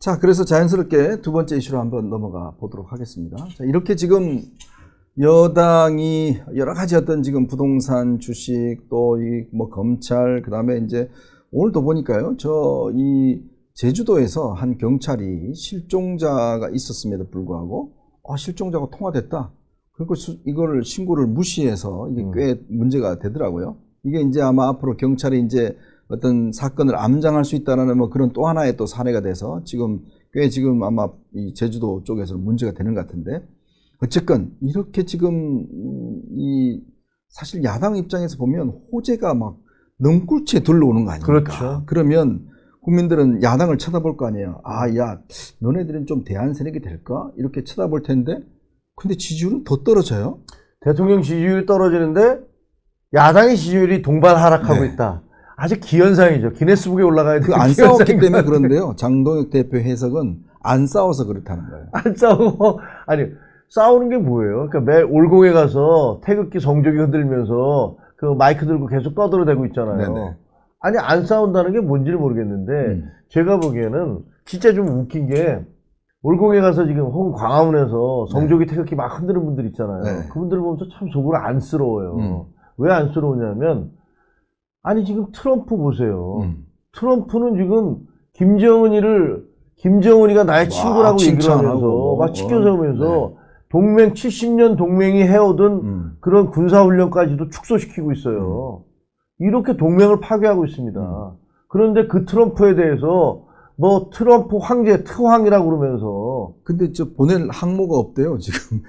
자, 그래서 자연스럽게 두 번째 이슈로 한번 넘어가 보도록 하겠습니다. 자, 이렇게 지금 여당이 여러 가지 어떤 지금 부동산, 주식, 또 이 뭐 검찰, 그 다음에 이제 오늘도 보니까요, 이 제주도에서 한 경찰이 실종자가 있었음에도 불구하고, 실종자가 통화됐다. 그리고 이걸 신고를 무시해서 이게 꽤 문제가 되더라고요. 이게 이제 아마 앞으로 경찰이 이제 어떤 사건을 암장할 수 있다는 뭐 그런 또 하나의 또 사례가 돼서 지금 아마 이 제주도 쪽에서는 문제가 되는 것 같은데, 어쨌건 이렇게 지금 사실 야당 입장에서 보면 호재가 막 능굴치에 둘러오는 거 아닙니까? 그렇죠. 그러면 국민들은 야당을 쳐다볼 거 아니에요. 야, 너네들은 좀 대안 세력이 될까? 이렇게 쳐다볼 텐데, 근데 지지율은 더 떨어져요. 대통령 지지율이 떨어지는데 야당의 지지율이 동반 하락하고 네. 있다. 아주 기현상이죠. 기네스북에 올라가야 되는 안 싸웠기 때문에 그런데요. 장동혁 대표 해석은 안 싸워서 그렇다는 거예요. 안 싸우고, 아니, 싸우는 게 뭐예요? 그러니까 매일 올공에 가서 태극기 성적이 흔들면서 그 마이크 들고 계속 떠들어대고 있잖아요. 네네. 아니, 안 싸운다는 게 뭔지를 모르겠는데, 제가 보기에는 진짜 좀 웃긴 게, 올공에 가서 지금 혹은 광화문에서 성적이 태극기 막 흔드는 분들 있잖아요. 네. 그분들을 보면서 참 속으로 안쓰러워요. 왜 안쓰러우냐면, 아니, 지금 트럼프 보세요. 트럼프는 지금 김정은이가 나의 친구라고 얘기를 하면서 막 치켜세우면서 동맹 70년 동맹이 해오던 그런 군사훈련까지도 축소시키고 있어요. 이렇게 동맹을 파괴하고 있습니다. 그런데 그 트럼프에 대해서 뭐 트럼프 황제 트황이라고 그러면서 근데 보낼 항모가 없대요 지금.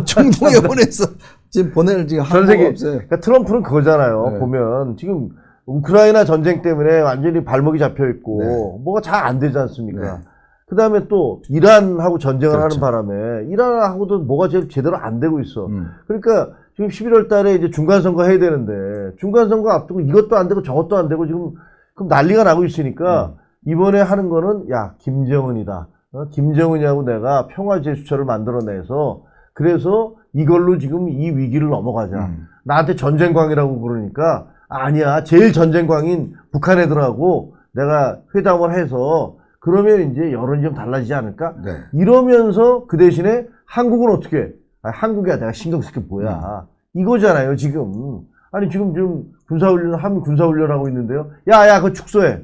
총동에 보내서 지금 보낼 지금 항모가 없어요. 그러니까 트럼프는 그거잖아요. 네. 보면 지금 우크라이나 전쟁 때문에 완전히 발목이 잡혀 있고 뭐가 잘 안 되지 않습니까? 그 다음에 또 이란하고 전쟁을 하는 바람에 이란하고도 뭐가 제대로 안 되고 있어. 그러니까 지금 11월 달에 이제 중간선거 해야 되는데 중간선거 앞두고 이것도 안 되고 저것도 안 되고 지금 그럼 난리가 나고 있으니까 이번에 하는 거는 야, 김정은이다. 김정은이하고 내가 평화제스처를 만들어내서 그래서 이걸로 지금 이 위기를 넘어가자. 나한테 전쟁광이라고 그러니까 아니야. 제일 전쟁광인 북한 애들하고 내가 회담을 해서 그러면 이제 여론이 좀 달라지지 않을까? 네. 이러면서 그 대신에 한국은 어떻게 해? 한국이야 내가 신경 쓸 게 뭐야. 이거잖아요, 지금. 아니, 지금 좀 군사훈련하고 있는데요. 야, 그거 축소해.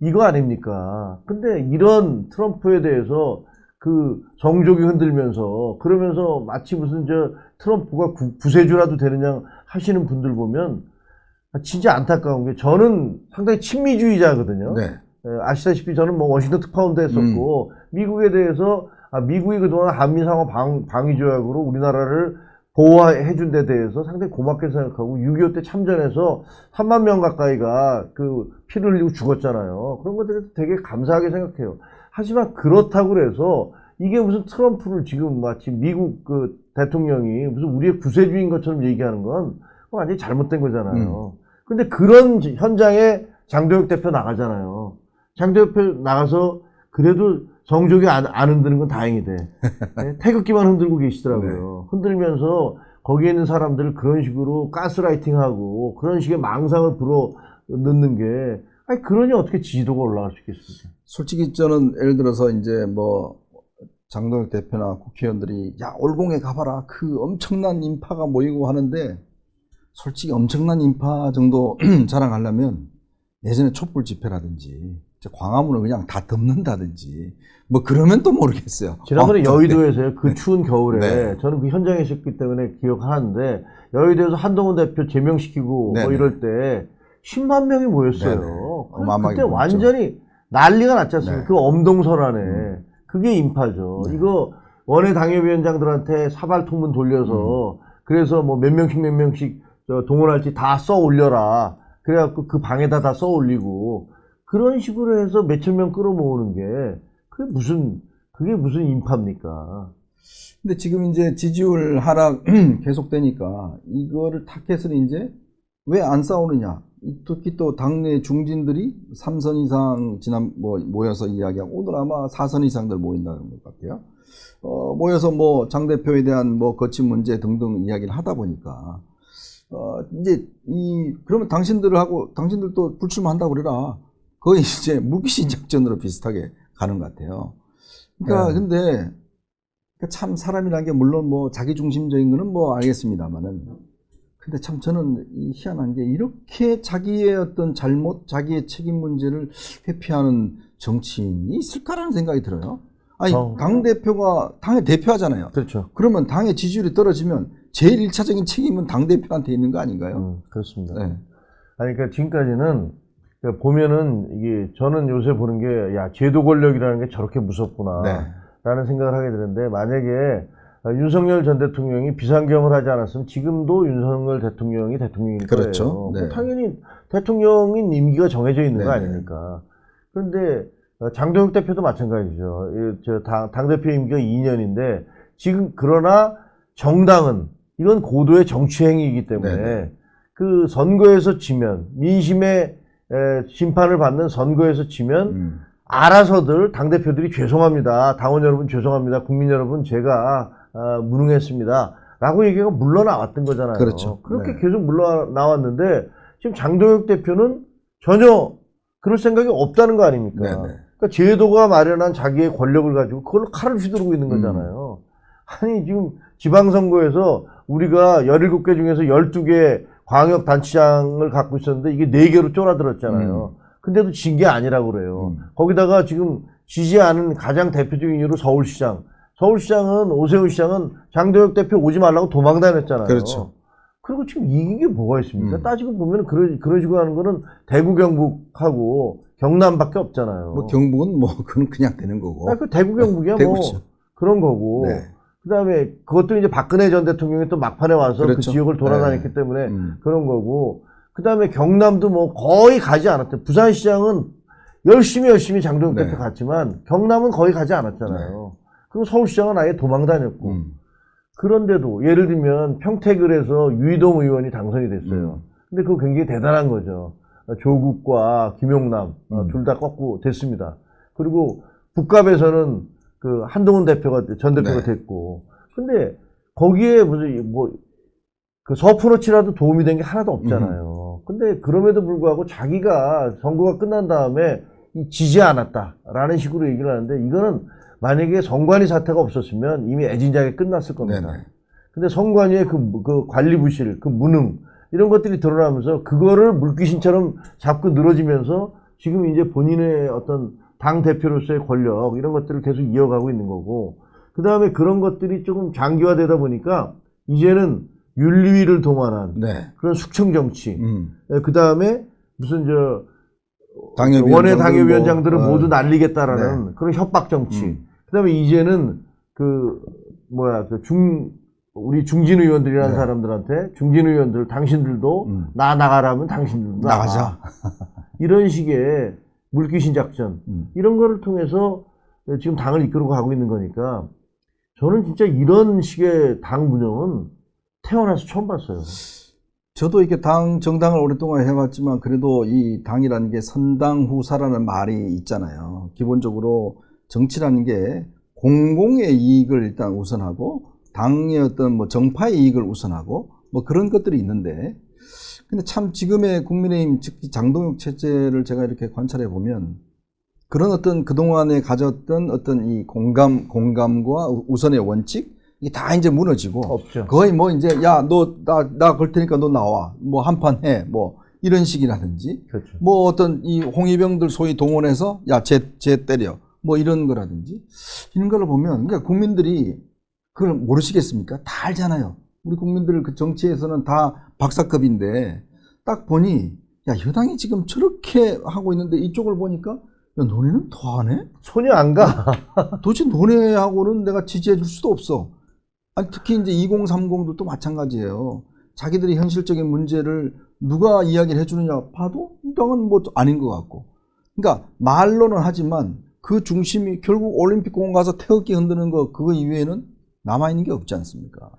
이거 아닙니까? 근데 이런 트럼프에 대해서 그 정족이 흔들면서 그러면서 마치 무슨 트럼프가 구세주라도 되느냐 하시는 분들 보면 진짜 안타까운 게 저는 상당히 친미주의자거든요. 네. 아시다시피 저는 뭐 워싱턴 특파원도 했었고 미국에 대해서 미국이 그동안 한미 상호 방위 조약으로 우리나라를 보호해 준 데 대해서 상당히 고맙게 생각하고 6.25 때 참전해서 3만 명 가까이가 그 피를 흘리고 죽었잖아요. 그런 것들에 되게 감사하게 생각해요. 하지만 그렇다고 그래서 이게 무슨 트럼프를 지금 마치 미국 그 대통령이 무슨 우리의 구세주인 것처럼 얘기하는 건 완전히 잘못된 거잖아요. 근데 그런 현장에 장동혁 대표 나가잖아요. 장동혁 대표 나가서 그래도 정족이 안 흔드는 건 다행이 돼. 네? 태극기만 흔들고 계시더라고요. 흔들면서 거기에 있는 사람들을 그런 식으로 가스라이팅하고 그런 식의 망상을 불어 넣는 게 아니 그러니 어떻게 지지도가 올라갈 수 있겠습니까? 솔직히 저는 예를 들어서 이제 뭐 장동혁 대표나 국회의원들이 야, 올공에 가봐라. 그 엄청난 인파가 모이고 하는데 솔직히 엄청난 인파 정도 자랑하려면 예전에 촛불 집회라든지 광화문을 그냥 다 덮는다든지 뭐 그러면 또 모르겠어요. 지난번에 여의도에서요. 그 추운 겨울에 네. 저는 그 현장에 있었기 때문에 기억하는데 여의도에서 한동훈 대표 제명시키고 뭐 이럴 때 10만 명이 모였어요. 그때 완전히 난리가 났지 않습니까? 그 엄동설 안에. 그게 인파죠. 이거 원외 당협위원장들한테 사발통문 돌려서 그래서 뭐 몇 명씩 동원할지 다 써 올려라. 그래갖고 그 방에다 다 써 올리고 그런 식으로 해서 몇천 명 끌어모으는 게 그게 무슨 인파입니까? 근데 지금 이제 지지율 하락 계속되니까 이거를 타켓을 이제 왜 안 싸우느냐? 특히 또 당내 중진들이 3선 이상 모여서 이야기하고 오늘 아마 4선 이상들 모인다는 것 같아요. 모여서 뭐 장 대표에 대한 뭐 거친 문제 등등 이야기를 하다 보니까 이제 그러면 당신들도 불출마한다고 그래라. 거의 이제 무기신 작전으로 비슷하게 가는 것 같아요. 그러니까 네. 근데 그러니까 참 사람이라는 게 물론 뭐 자기 중심적인 거는 뭐 알겠습니다만은 근데 참 저는 이 희한한 게 이렇게 자기의 어떤 잘못, 자기의 책임 문제를 회피하는 정치인이 있을까라는 생각이 들어요. 아니, 당대표가, 당의 대표하잖아요. 그렇죠. 그러면 당의 지지율이 떨어지면 제일 1차적인 책임은 당대표한테 있는 거 아닌가요? 그렇습니다. 네. 아니, 그러니까 지금까지는 그러니까 보면은 이게 저는 요새 보는 게 야, 제도 권력이라는 게 저렇게 무섭구나. 네. 라는 생각을 하게 되는데 만약에 윤석열 전 대통령이 비상경을 하지 않았으면 지금도 윤석열 대통령이 대통령일 그렇죠. 거예요. 네. 뭐 당연히 대통령인 임기가 정해져 있는 거 네. 아닙니까? 그런데 장동혁 대표도 마찬가지죠. 당대표 임기가 2년인데 지금 그러나 정당은 이건 고도의 정치행위이기 때문에 네. 그 선거에서 지면 민심의 심판을 받는 선거에서 지면 알아서들 당대표들이 죄송합니다. 당원 여러분 죄송합니다. 국민 여러분 제가 무능했습니다. 라고 얘기가 물러나왔던 거잖아요. 그렇죠. 그렇게 네. 계속 물러나왔는데 지금 장동혁 대표는 전혀 그럴 생각이 없다는 거 아닙니까? 네, 네. 그러니까 제도가 마련한 자기의 권력을 가지고 그걸로 칼을 휘두르고 있는 거잖아요. 아니 지금 지방선거에서 우리가 17개 중에서 12개 광역단체장을 갖고 있었는데 이게 4개로 쫄아들었잖아요. 근데도 진 게 아니라고 그래요. 거기다가 지금 지지 않은 가장 대표적인 이유로 서울시장. 서울시장은 오세훈 시장은 장동혁 대표 오지 말라고 도망 다녔잖아요. 그렇죠. 그리고 지금 이긴 게 뭐가 있습니까? 따지고 보면 그런 식으로 하는 거는 대구 경북하고 경남밖에 없잖아요. 뭐 경북은 뭐 그건 그냥 되는 거고. 그 대구 경북이야 뭐 대구죠. 그런 거고. 네. 그다음에 그것도 이제 박근혜 전 대통령이 또 막판에 와서 그렇죠. 그 지역을 돌아다녔기 네. 때문에 그런 거고. 그다음에 경남도 뭐 거의 가지 않았대. 부산시장은 열심히 장동혁 네. 대표 갔지만 경남은 거의 가지 않았잖아요. 그리고 서울시장은 아예 도망 다녔고. 그런데도 예를 들면 평택을에서 유이동 의원이 당선이 됐어요. 근데 그거 굉장히 대단한 거죠. 조국과 김용남 둘 다 꺾고 됐습니다. 그리고 북갑에서는 그 한동훈 전 대표가 네. 됐고. 근데 거기에 무슨 그 서프로치라도 도움이 된 게 하나도 없잖아요. 근데 그럼에도 불구하고 자기가 선거가 끝난 다음에 지지 않았다라는 식으로 얘기를 하는데 이거는 만약에 선관위 사태가 없었으면 이미 애진작에 끝났을 겁니다. 네네. 근데 선관위의 그 관리 부실, 그 무능 이런 것들이 드러나면서 그거를 물귀신처럼 자꾸 늘어지면서 지금 이제 본인의 어떤 당 대표로서의 권력 이런 것들을 계속 이어가고 있는 거고 그 다음에 그런 것들이 조금 장기화되다 보니까 이제는 윤리위를 동원한 네. 그런 숙청 정치. 그 다음에 무슨 당협위원장들 원외 당협위원장들을 뭐, 모두 날리겠다라는 네. 그런 협박 정치. 그 다음에 이제는 우리 중진 의원들이라는 네. 사람들한테 중진 의원들 당신들도 나 나가라면 당신들도 나가자. 이런 식의 물귀신 작전 이런 거를 통해서 지금 당을 이끌고 가고 있는 거니까 저는 진짜 이런 식의 당 운영은 태어나서 처음 봤어요. 저도 이렇게 정당을 오랫동안 해왔지만 그래도 이 당이라는 게 선당 후사라는 말이 있잖아요. 기본적으로 정치라는 게 공공의 이익을 일단 우선하고 당의 어떤 뭐 정파의 이익을 우선하고 뭐 그런 것들이 있는데 근데 참 지금의 국민의힘 특히 장동혁 체제를 제가 이렇게 관찰해 보면 그런 어떤 그동안에 가졌던 어떤 이 공감과 우선의 원칙 이게 다 이제 무너지고 없죠. 거의 뭐 이제 야 나 걸 테니까 너 나와 뭐 한판 해 뭐 이런 식이라든지 그렇죠. 뭐 어떤 이 홍위병들 소위 동원해서 야 쟤 때려 뭐 이런 거라든지 이런 걸로 보면 그러니까 국민들이 그걸 모르시겠습니까? 다 알잖아요. 우리 국민들 그 정치에서는 다 박사급인데 딱 보니 야 여당이 지금 저렇게 하고 있는데 이쪽을 보니까 야 너네는 더 하네? 손이 안 가. 도대체 너네하고는 내가 지지해 줄 수도 없어. 아니 특히 이제 2030도 또 마찬가지예요. 자기들이 현실적인 문제를 누가 이야기를 해주느냐 봐도 이 당은 뭐 아닌 것 같고. 그러니까 말로는 하지만 그 중심이 결국 올림픽공원 가서 태극기 흔드는 거 그거 이외에는 남아있는 게 없지 않습니까?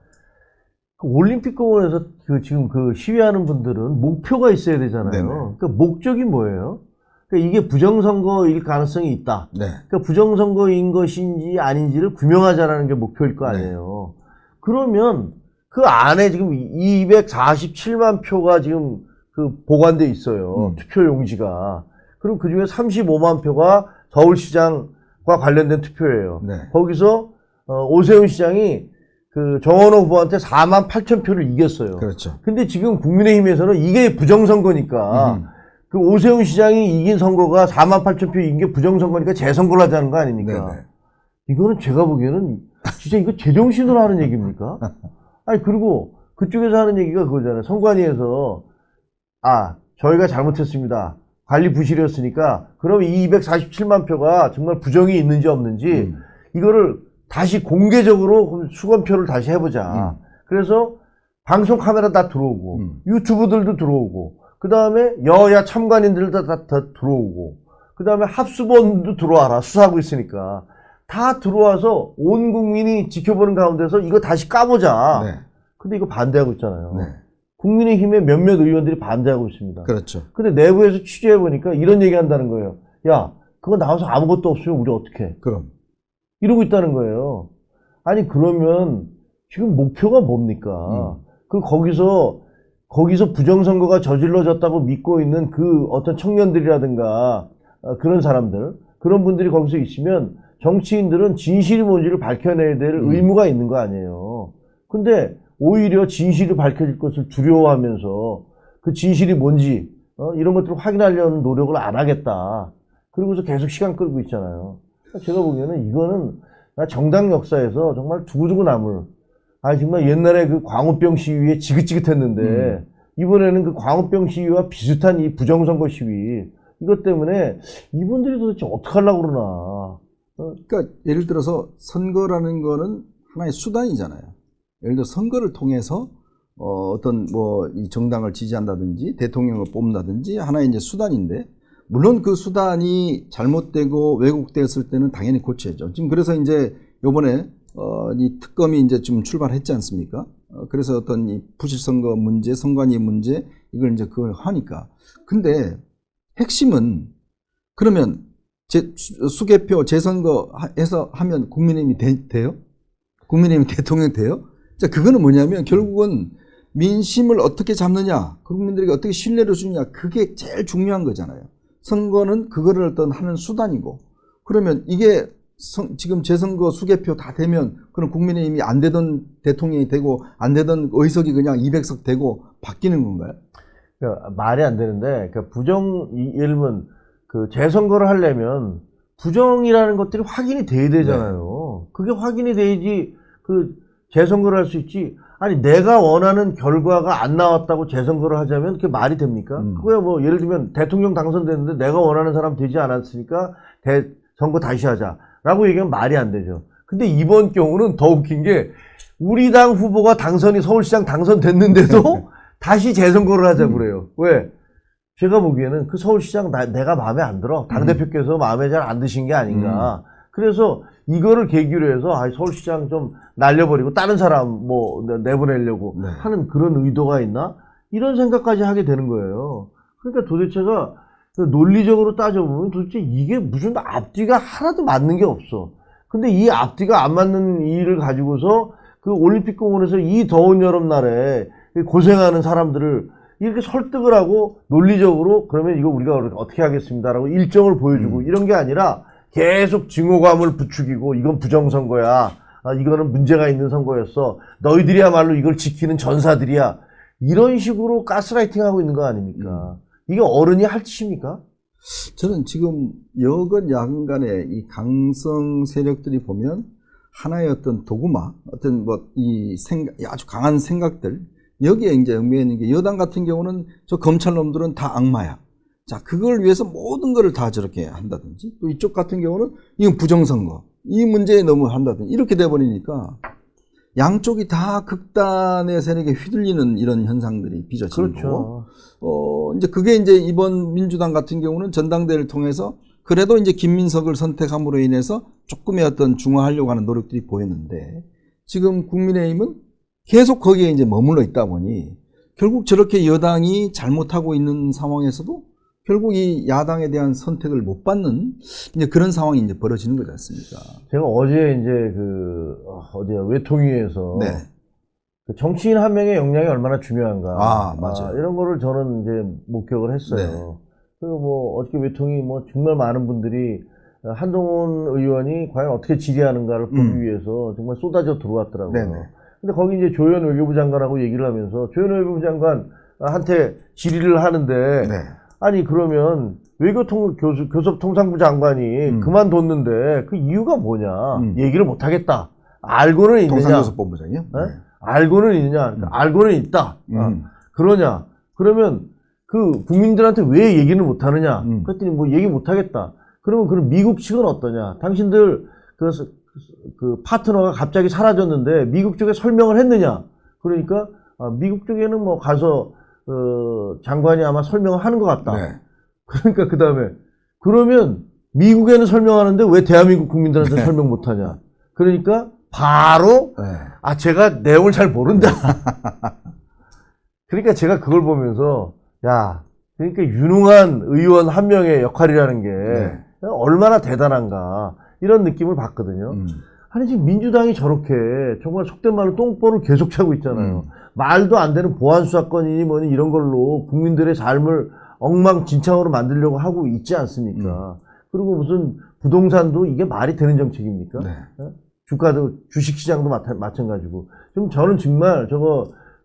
그 올림픽공원에서 지금 그 시위하는 분들은 목표가 있어야 되잖아요. 네네. 그러니까 목적이 뭐예요? 그러니까 이게 부정선거일 가능성이 있다. 네. 그러니까 부정선거인 것인지 아닌지를 규명하자라는 게 목표일 거 아니에요. 그러면 그 안에 지금 247만 표가 지금 그 보관돼 있어요. 투표 용지가. 그리고 그 중에 35만 표가 서울시장 관련된 투표예요. 네. 거기서 오세훈 시장이 그 정원호 후보한테 4만 8천 표를 이겼어요. 그렇죠. 근데 지금 국민의힘에서는 이게 부정선거니까 그 오세훈 시장이 이긴 선거가 4만 8천 표 이긴 게 부정선거니까 재선거를 하자는 거 아닙니까? 네네. 이거는 제가 보기에는 진짜 이거 제정신으로 하는 얘기입니까? 아니 그리고 그쪽에서 하는 얘기가 그거잖아요. 선관위에서 저희가 잘못했습니다. 관리 부실이었으니까 그럼 이 247만 표가 정말 부정이 있는지 없는지 이거를 다시 공개적으로 수검표를 다시 해보자. 그래서 방송 카메라 다 들어오고 유튜브들도 들어오고 그 다음에 여야 참관인들도 다 들어오고 그 다음에 합수본도 들어와라. 수사하고 있으니까 다 들어와서 온 국민이 지켜보는 가운데서 이거 다시 까보자. 네. 근데 이거 반대하고 있잖아요. 네. 국민의힘의 몇몇 의원들이 반대하고 있습니다. 그렇죠. 근데 내부에서 취재해보니까 이런 얘기 한다는 거예요. 야, 그거 나와서 아무것도 없으면 우리 어떡해? 그럼. 이러고 있다는 거예요. 아니, 그러면 지금 목표가 뭡니까? 거기서 부정선거가 저질러졌다고 믿고 있는 그 어떤 청년들이라든가 그런 사람들, 그런 분들이 거기서 있으면 정치인들은 진실이 뭔지를 밝혀내야 될 의무가 있는 거 아니에요. 근데 오히려 진실이 밝혀질 것을 두려워하면서 그 진실이 뭔지 이런 것들을 확인하려는 노력을 안 하겠다. 그러고서 계속 시간 끌고 있잖아요. 제가 보기에는 이거는 정당 역사에서 정말 두고두고 남을 정말 옛날에 그 광우병 시위에 지긋지긋했는데 이번에는 그 광우병 시위와 비슷한 이 부정선거 시위 이것 때문에 이분들이 도대체 어떻게 하려고 그러나. 그러니까 예를 들어서 선거라는 거는 하나의 수단이잖아요. 예를 들어 선거를 통해서 어떤 뭐 이 정당을 지지한다든지 대통령을 뽑는다든지 하나의 이제 수단인데 물론 그 수단이 잘못되고 왜곡되었을 때는 당연히 고쳐야죠. 지금 그래서 이제 요번에 이 특검이 이제 좀 출발했지 않습니까? 그래서 어떤 이 부실선거 문제, 선관위 문제 이걸 이제 그걸 하니까. 근데 핵심은 그러면 수개표 재선거 해서 하면 국민의힘이 돼요? 국민의힘이 대통령 돼요? 자, 그거는 뭐냐면 결국은 민심을 어떻게 잡느냐, 국민들에게 어떻게 신뢰를 주느냐, 그게 제일 중요한 거잖아요. 선거는 그거를 어떤 하는 수단이고, 그러면 이게 지금 재선거 수개표 다 되면 그럼 국민의힘이 안 되던 대통령이 되고 안 되던 의석이 그냥 200석 되고 바뀌는 건가요? 그러니까 말이 안 되는데, 그러니까 예를 들면 그 재선거를 하려면 부정이라는 것들이 확인이 돼야 되잖아요. 그게 확인이 돼야지 그 재선거를 할 수 있지. 아니 내가 원하는 결과가 안 나왔다고 재선거를 하자면 그게 말이 됩니까? 그거야 뭐 예를 들면 대통령 당선됐는데 내가 원하는 사람 되지 않았으니까 선거 다시 하자라고 얘기하면 말이 안 되죠. 근데 이번 경우는 더 웃긴 게 우리 당 후보가 서울시장 당선됐는데도 다시 재선거를 하자고 그래요. 왜? 제가 보기에는 그 서울시장 내가 마음에 안 들어. 당대표께서 마음에 잘 안 드신 게 아닌가. 그래서 이거를 계기로 해서 서울시장 좀 날려버리고 다른 사람 뭐 내보내려고 하는 그런 의도가 있나? 이런 생각까지 하게 되는 거예요. 그러니까 도대체가 논리적으로 따져보면 도대체 이게 무슨 앞뒤가 하나도 맞는 게 없어. 근데 이 앞뒤가 안 맞는 일을 가지고서 그 올림픽공원에서 이 더운 여름날에 고생하는 사람들을 이렇게 설득을 하고 논리적으로 그러면 이거 우리가 어떻게 하겠습니다라고 일정을 보여주고 이런 게 아니라 계속 증오감을 부추기고 이건 부정선거야. 이거는 문제가 있는 선거였어. 너희들이야말로 이걸 지키는 전사들이야. 이런 식으로 가스라이팅하고 있는 거 아닙니까? 이게 어른이 할 짓입니까? 저는 지금 여건 야건 간에 이 강성 세력들이 보면 하나의 어떤 도구마, 어떤 뭐 이 아주 강한 생각들, 여기에 이제 얽매여 있는 게 여당 같은 경우는 저 검찰 놈들은 다 악마야. 자, 그걸 위해서 모든 거를 다 저렇게 한다든지 또 이쪽 같은 경우는 이건 부정선거. 이 문제에 너무 한다든지 이렇게 돼버리니까 양쪽이 다 극단의 세력에 휘둘리는 이런 현상들이 빚어지는 그렇죠. 거고, 이제 그게 이제 이번 민주당 같은 경우는 전당대회를 통해서 그래도 이제 김민석을 선택함으로 인해서 조금의 어떤 중화하려고 하는 노력들이 보였는데 지금 국민의힘은 계속 거기에 이제 머물러 있다 보니 결국 저렇게 여당이 잘못하고 있는 상황에서도 결국 이 야당에 대한 선택을 못 받는 이제 그런 상황이 이제 벌어지는 거지 않습니까? 제가 어제 이제 외통위에서 그 정치인 한 명의 역량이 얼마나 중요한가. 맞아요. 이런 거를 저는 이제 목격을 했어요. 그리고 뭐 어저께 외통위 뭐 정말 많은 분들이 한동훈 의원이 과연 어떻게 질의하는가를 보기 위해서 정말 쏟아져 들어왔더라고요. 네네. 근데 거기 이제 조현 외교부 장관하고 얘기를 하면서 조현 외교부 장관한테 질의를 하는데 네. 아니 그러면 교섭통상부 장관이 그만뒀는데 그 이유가 뭐냐 얘기를 못하겠다. 알고는 있느냐? 통상교섭본부장이요? 네? 알고는 있느냐? 알고는 있다. 그러냐? 그러면 그 국민들한테 왜 얘기를 못하느냐? 그랬더니 뭐 얘기 못하겠다. 그러면 그럼 미국 측은 어떠냐? 당신들 그 파트너가 갑자기 사라졌는데 미국 쪽에 설명을 했느냐? 그러니까 미국 쪽에는 뭐 가서 장관이 아마 설명을 하는 것 같다. 네. 그러니까 그 다음에 그러면 미국에는 설명하는데 왜 대한민국 국민들한테 네. 설명 못하냐? 그러니까 바로 네. 제가 내용을 잘 모른다. 그러니까 제가 그걸 보면서 야 그러니까 유능한 의원 한 명의 역할이라는 게 네. 얼마나 대단한가 이런 느낌을 받거든요. 아니 지금 민주당이 저렇게 정말 속된 말로 똥볼을 계속 차고 있잖아요. 말도 안 되는 보안 수사권이니 뭐니 이런 걸로 국민들의 삶을 엉망진창으로 만들려고 하고 있지 않습니까? 그리고 무슨 부동산도 이게 말이 되는 정책입니까? 네. 주가도 주식시장도 마찬가지고. 좀 저는 정말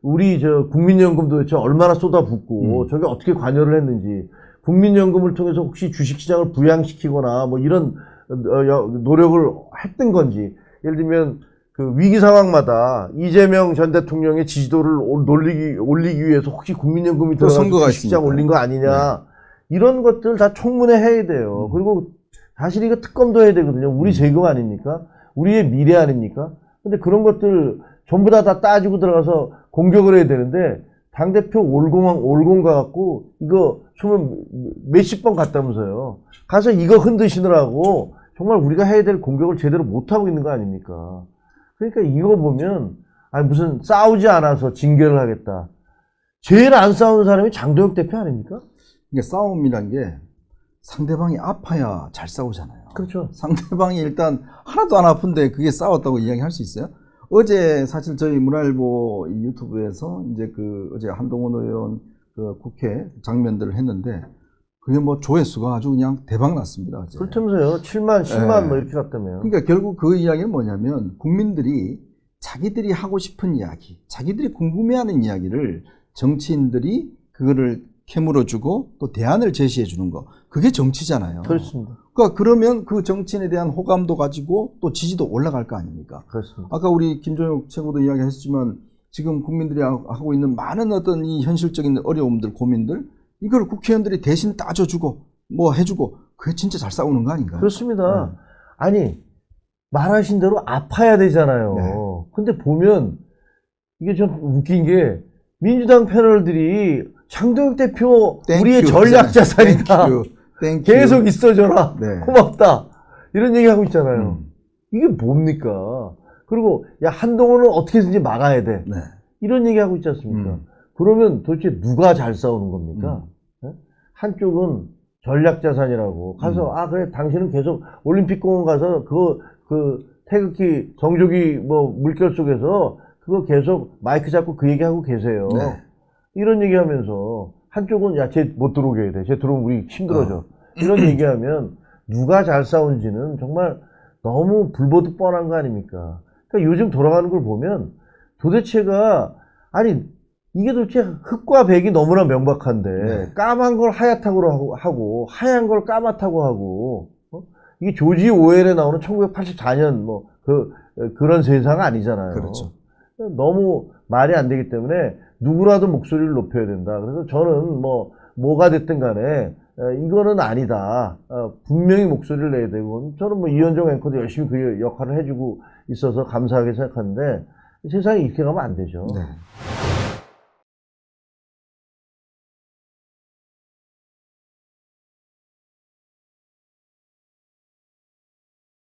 우리 국민연금 도대체 얼마나 쏟아붓고 저게 어떻게 관여를 했는지 국민연금을 통해서 혹시 주식시장을 부양시키거나 뭐 이런 노력을 했던 건지 예를 들면 그 위기 상황마다 이재명 전 대통령의 지지도를 올리기 위해서 혹시 국민연금이 또 들어가서 선거가 주식시장 있으니까. 올린 거 아니냐 이런 것들 다 청문회 해야 돼요. 그리고 사실 이거 특검도 해야 되거든요. 우리 세금 아닙니까? 우리의 미래 아닙니까? 근데 그런 것들 전부 다 따지고 들어가서 공격을 해야 되는데 당대표 올공 가갖고 이거 정말 몇십 번 갔다면서요. 가서 이거 흔드시느라고 정말 우리가 해야 될 공격을 제대로 못하고 있는 거 아닙니까? 그러니까 이거 보면 무슨 싸우지 않아서 징계를 하겠다. 제일 안 싸우는 사람이 장도혁 대표 아닙니까? 이게 싸움이란 게 상대방이 아파야 잘 싸우잖아요. 그렇죠. 상대방이 일단 하나도 안 아픈데 그게 싸웠다고 이야기할 수 있어요? 어제 사실 저희 문화일보 이 유튜브에서 이제 어제 한동훈 의원 국회 장면들을 했는데 그게 뭐 조회수가 아주 그냥 대박 났습니다. 어제. 그렇다면서요. 7만, 10만 네. 뭐 이렇게 갔다며요. 그러니까 결국 그 이야기는 뭐냐면 국민들이 자기들이 하고 싶은 이야기, 자기들이 궁금해하는 이야기를 정치인들이 그거를 캐물어주고 또 대안을 제시해 주는 거. 그게 정치잖아요. 그렇습니다. 그러니까 그러면 그 정치인에 대한 호감도 가지고 또 지지도 올라갈 거 아닙니까? 그렇습니다. 아까 우리 김종혁 최고도 이야기하셨지만 지금 국민들이 하고 있는 많은 어떤 이 현실적인 어려움들, 고민들 이걸 국회의원들이 대신 따져주고 뭐 해주고 그게 진짜 잘 싸우는 거 아닌가요? 그렇습니다. 아니 말하신 대로 아파야 되잖아요. 네. 근데 보면 이게 좀 웃긴 게 민주당 패널들이 장도혁 대표 우리의 전략 자산이다. 계속 있어줘라. 네. 고맙다. 이런 얘기하고 있잖아요. 이게 뭡니까? 그리고 야 한동훈은 어떻게든지 막아야 돼. 네. 이런 얘기하고 있지 않습니까? 그러면 도대체 누가 잘 싸우는 겁니까? 네? 한쪽은 전략 자산이라고 가서 그래 당신은 계속 올림픽 공원 가서 그 태극기 정조기 뭐 물결 속에서 그거 계속 마이크 잡고 그 얘기하고 계세요. 네. 이런 얘기하면서 한쪽은 야 쟤 못 들어오게 해야 돼. 쟤 들어오면 우리 힘들어져. 이런 얘기하면 누가 잘 싸운지는 정말 너무 불보듯 뻔한 거 아닙니까? 그러니까 요즘 돌아가는 걸 보면 도대체가 아니 이게 도대체 흑과 백이 너무나 명백한데 네. 까만 걸 하얗다고 하고 하얀 걸 까맣다고 하고 이게 조지 오웰에 나오는 1984년 뭐 그런 세상 아니잖아요. 그렇죠. 너무 말이 안 되기 때문에 누구라도 목소리를 높여야 된다. 그래서 저는 뭐가 됐든 간에 이거는 아니다. 분명히 목소리를 내야 되고 저는 뭐 이현정 앵커도 열심히 그 역할을 해주고 있어서 감사하게 생각하는데 세상이 이렇게 가면 안 되죠. 네.